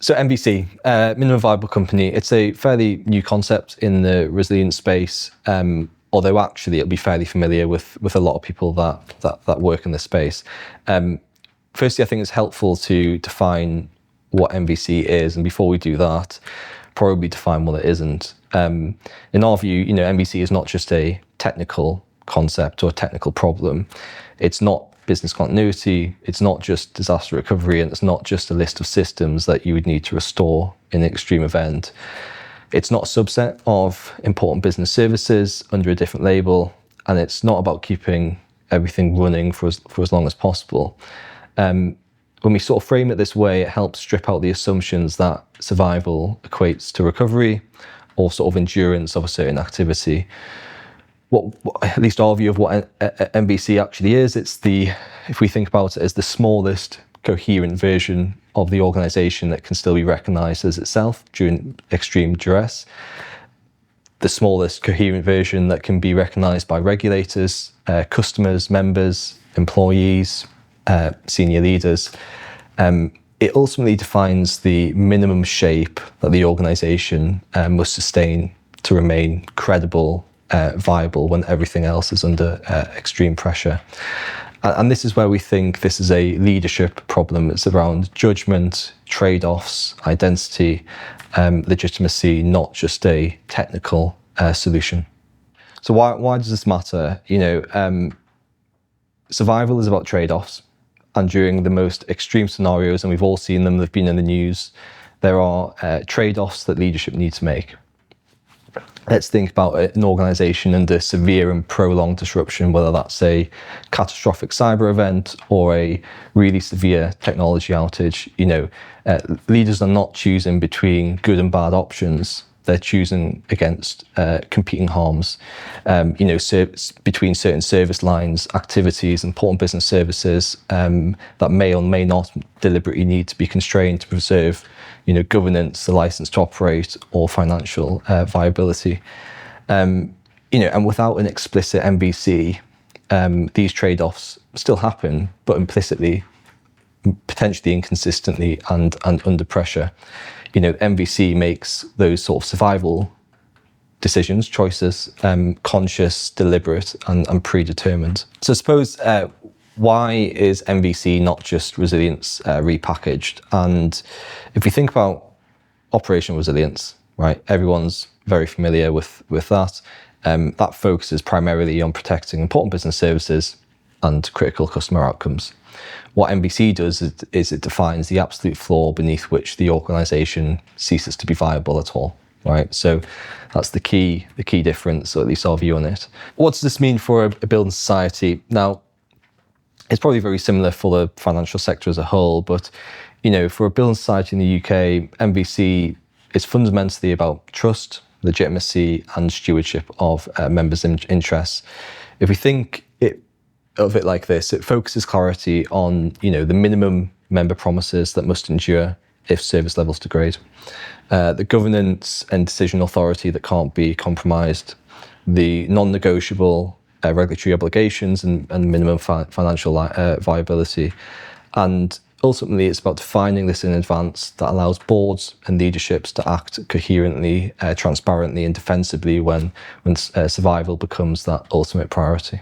So MVC, minimum viable company, it's a fairly new concept in the resilience space, although actually it'll be fairly familiar with a lot of people that work in this space. Firstly, I think it's helpful to define what MVC is, and before we do that, probably define what it isn't. In our view, MVC is not just a technical concept or a technical problem. It's not business continuity, it's not just disaster recovery, and it's not just a list of systems that you would need to restore in an extreme event. It's not a subset of important business services under a different label, and it's not about keeping everything running for as long as possible. When we sort of frame it this way, it helps strip out the assumptions that survival equates to recovery or sort of endurance of a certain activity. What at least our view of what MVC actually is, if we think about it as the smallest coherent version of the organisation that can still be recognised as itself during extreme duress, the smallest coherent version that can be recognised by regulators, customers, members, employees, senior leaders. It ultimately defines the minimum shape that the organisation must sustain to remain credible, viable when everything else is under extreme pressure. And this is where we think this is a leadership problem. It's around judgment, trade-offs, identity, legitimacy, not just a technical solution. So why does this matter? Survival is about trade-offs. And during the most extreme scenarios, and we've all seen them, they've been in the news, there are trade-offs that leadership needs to make. Let's think about an organisation under severe and prolonged disruption, whether that's a catastrophic cyber event or a really severe technology outage. Leaders are not choosing between good and bad options. They're choosing against competing harms, between certain service lines, activities, important business services that may or may not deliberately need to be constrained to preserve, governance, the license to operate, or financial viability. And without an explicit MVC, these trade-offs still happen, but implicitly, potentially inconsistently, and under pressure. MVC makes those sort of survival decisions, choices, conscious, deliberate, and predetermined. So I suppose, why is MVC not just resilience repackaged? And if we think about operational resilience, right, everyone's very familiar with that. That focuses primarily on protecting important business services and critical customer outcomes. What MVC does is it defines the absolute floor beneath which the organisation ceases to be viable at all, right? So that's the key difference, or at least our view on it. What does this mean for a building society? Now, it's probably very similar for the financial sector as a whole, but for a building society in the UK, MVC is fundamentally about trust, legitimacy, and stewardship of members' interests. If we think of it like this, it focuses clarity on the minimum member promises that must endure if service levels degrade, the governance and decision authority that can't be compromised, the non-negotiable regulatory obligations and minimum financial viability. And ultimately, it's about defining this in advance that allows boards and leaderships to act coherently, transparently, and defensively when survival becomes that ultimate priority.